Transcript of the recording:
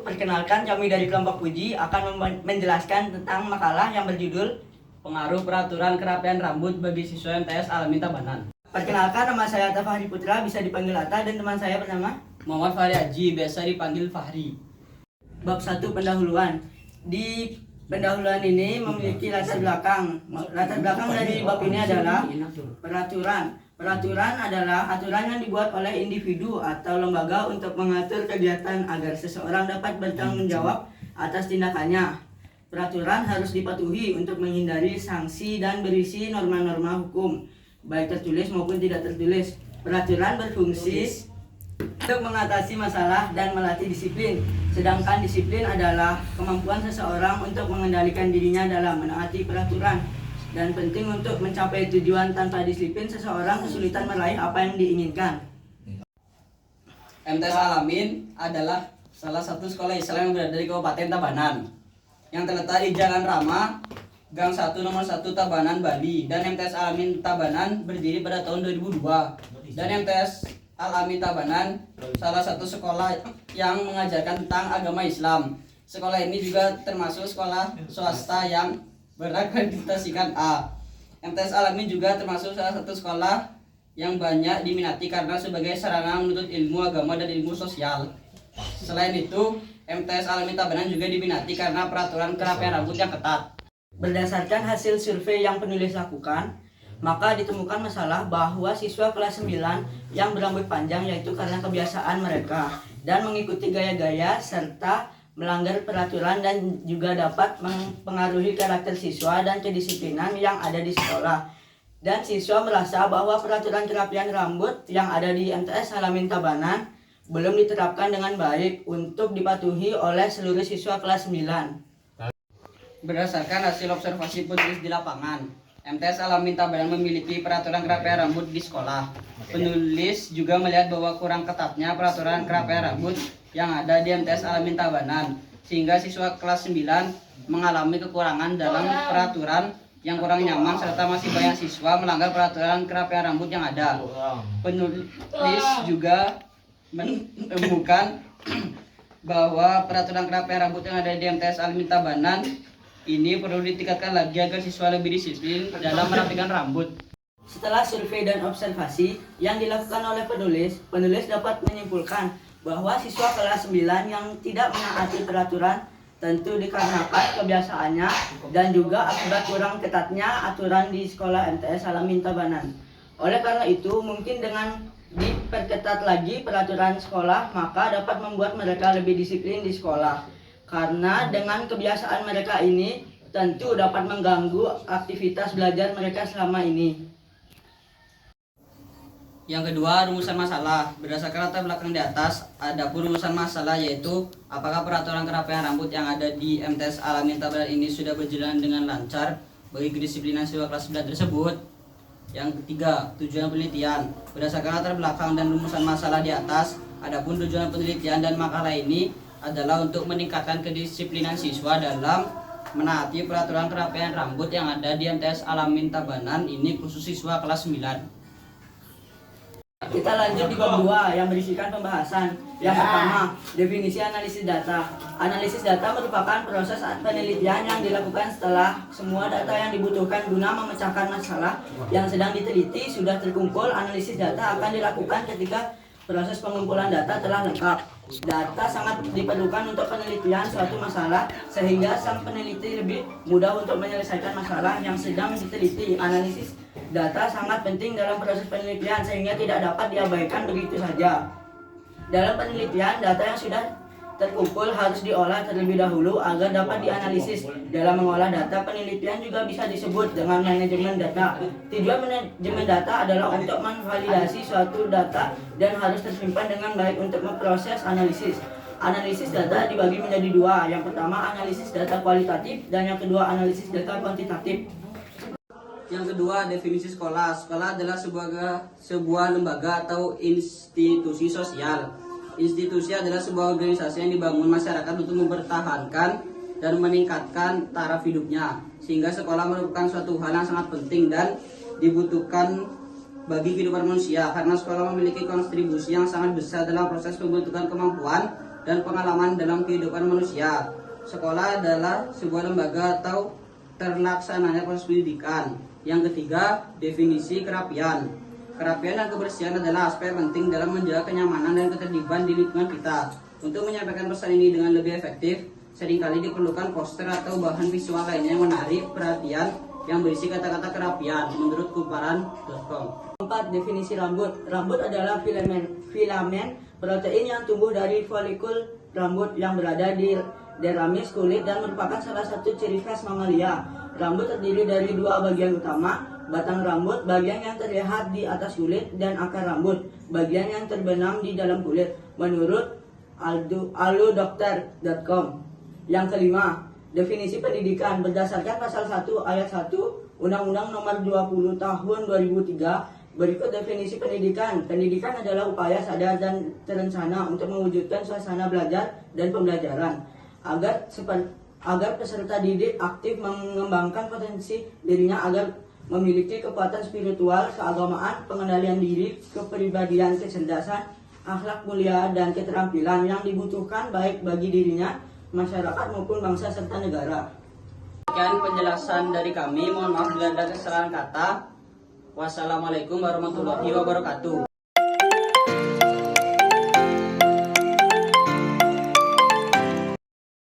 perkenalkan kami dari kelompok Puji akan menjelaskan tentang makalah yang berjudul Pengaruh Peraturan Kerapian Rambut bagi Siswa MTS Al-Amin Tabanan. Perkenalkan, nama saya Atta Fahri Putra, bisa dipanggil Atta, dan teman saya bernama Muhammad Fahri Haji, biasa dipanggil Fahri. Bab 1, pendahuluan. Di pendahuluan ini memiliki latar belakang. Latar belakang dari bab ini adalah peraturan. Peraturan adalah aturan yang dibuat oleh individu atau lembaga untuk mengatur kegiatan agar seseorang dapat bertanggung jawab atas tindakannya. Peraturan harus dipatuhi untuk menghindari sanksi dan berisi norma-norma hukum, baik tertulis maupun tidak tertulis. Peraturan berfungsi untuk mengatasi masalah dan melatih disiplin. Sedangkan disiplin adalah kemampuan seseorang untuk mengendalikan dirinya dalam menaati peraturan. Dan penting untuk mencapai tujuan. Tanpa disiplin, seseorang kesulitan meraih apa yang diinginkan. MTS Al-Amin adalah salah satu sekolah Islam yang berada di Kabupaten Tabanan, yang terletak di Jalan Rama, Gang 1 Nomor 1 Tabanan, Bali. Dan MTS Al-Amin Tabanan berdiri pada tahun 2002. Dan MTS Al-Amin Tabanan salah satu sekolah yang mengajarkan tentang agama Islam. Sekolah ini juga termasuk sekolah swasta yang berakreditasikan A. MTS Al-Amin juga termasuk salah satu sekolah yang banyak diminati karena sebagai sarana menuntut ilmu agama dan ilmu sosial. Selain itu, MTS Al-Amin Tabanan juga diminati karena peraturan kerapian rambut yang ketat. Berdasarkan hasil survei yang penulis lakukan, maka ditemukan masalah bahwa siswa kelas 9 yang berambut panjang yaitu karena kebiasaan mereka dan mengikuti gaya-gaya serta melanggar peraturan, dan juga dapat mempengaruhi karakter siswa dan kedisiplinan yang ada di sekolah. Dan siswa merasa bahwa peraturan kerapian rambut yang ada di MTS Al-Amin Tabanan belum diterapkan dengan baik untuk dipatuhi oleh seluruh siswa kelas 9. Berdasarkan hasil observasi penulis di lapangan, MTS Al-Amin Tabanan memiliki peraturan kerapian rambut di sekolah. Penulis juga melihat bahwa kurang ketatnya peraturan kerapian rambut yang ada di MTS Al-Amin Tabanan, sehingga siswa kelas 9 mengalami kekurangan dalam peraturan yang kurang nyaman, serta masih banyak siswa melanggar peraturan kerapian rambut yang ada. Penulis juga menemukan bahwa peraturan kerapian rambut yang ada di MTS Al-Amin Tabanan ini perlu ditingkatkan lagi agar siswa lebih disiplin dalam merapikan rambut. Setelah survei dan observasi yang dilakukan oleh penulis dapat menyimpulkan bahwa siswa kelas 9 yang tidak menaati peraturan tentu dikarenakan kebiasaannya dan juga akibat kurang ketatnya aturan di sekolah MTS Al-Amin Tabanan. Oleh karena itu, mungkin dengan diperketat lagi peraturan sekolah, maka dapat membuat mereka lebih disiplin di sekolah. Karena dengan kebiasaan mereka ini tentu dapat mengganggu aktivitas belajar mereka selama ini. Yang kedua, rumusan masalah. Berdasarkan latar belakang di atas, ada pun rumusan masalah, yaitu apakah peraturan kerapian rambut yang ada di MTS Al-Amin Tabanan ini sudah berjalan dengan lancar bagi kedisiplinan siswa kelas 9 tersebut. Yang ketiga, tujuan penelitian. Berdasarkan latar belakang dan rumusan masalah di atas, ada pun tujuan penelitian dan makalah ini adalah untuk meningkatkan kedisiplinan siswa dalam menaati peraturan kerapian rambut yang ada di MTS Al-Amin Tabanan ini, khusus siswa kelas 9. Kita lanjut di bab 2 yang berisikan pembahasan. Yang pertama, definisi analisis data. Analisis data merupakan proses penelitian yang dilakukan setelah semua data yang dibutuhkan guna memecahkan masalah yang sedang diteliti sudah terkumpul. Analisis data akan dilakukan ketika proses pengumpulan data telah lengkap. Data sangat diperlukan untuk penelitian suatu masalah, sehingga sang peneliti lebih mudah untuk menyelesaikan masalah yang sedang diteliti. Analisis data sangat penting dalam proses penelitian, sehingga tidak dapat diabaikan begitu saja. Dalam penelitian, data yang sudah terkumpul harus diolah terlebih dahulu agar dapat dianalisis. Dalam mengolah data penelitian juga bisa disebut dengan manajemen data. Tujuan manajemen data adalah untuk memvalidasi suatu data dan harus tersimpan dengan baik untuk memproses analisis. Analisis data dibagi menjadi dua. Yang pertama, analisis data kualitatif, dan yang kedua, analisis data kuantitatif. Yang kedua, definisi sekolah. Sekolah adalah sebuah lembaga atau institusi sosial. Institusi adalah sebuah organisasi yang dibangun masyarakat untuk mempertahankan dan meningkatkan taraf hidupnya, sehingga sekolah merupakan suatu hal yang sangat penting dan dibutuhkan bagi kehidupan manusia, karena sekolah memiliki kontribusi yang sangat besar dalam proses pembentukan kemampuan dan pengalaman dalam kehidupan manusia. Sekolah adalah sebuah lembaga atau terlaksananya proses pendidikan. Yang ketiga, definisi kerapian. Kerapian dan kebersihan adalah aspek penting dalam menjaga kenyamanan dan ketertiban di lingkungan kita. Untuk menyampaikan pesan ini dengan lebih efektif, seringkali diperlukan poster atau bahan visual lainnya yang menarik perhatian yang berisi kata-kata kerapian menurut kumparan.com. 4. Definisi rambut. Rambut adalah filamen protein yang tumbuh dari folikul rambut yang berada di deramis kulit dan merupakan salah satu ciri khas mamalia. Rambut terdiri dari dua bagian utama, batang rambut, bagian yang terlihat di atas kulit, dan akar rambut, bagian yang terbenam di dalam kulit, menurut aludokter.com. Yang kelima, definisi pendidikan. Berdasarkan pasal 1 ayat 1 Undang-Undang Nomor 20 Tahun 2003, berikut definisi pendidikan. Pendidikan adalah upaya sadar dan terencana untuk mewujudkan suasana belajar dan pembelajaran agar peserta didik aktif mengembangkan potensi dirinya agar memiliki kekuatan spiritual, keagamaan, pengendalian diri, kepribadian, kecerdasan, akhlak mulia, dan keterampilan yang dibutuhkan baik bagi dirinya, masyarakat maupun bangsa serta negara. Sekian penjelasan dari kami. Mohon maaf bila ada kesalahan kata. Wassalamualaikum warahmatullahi wabarakatuh.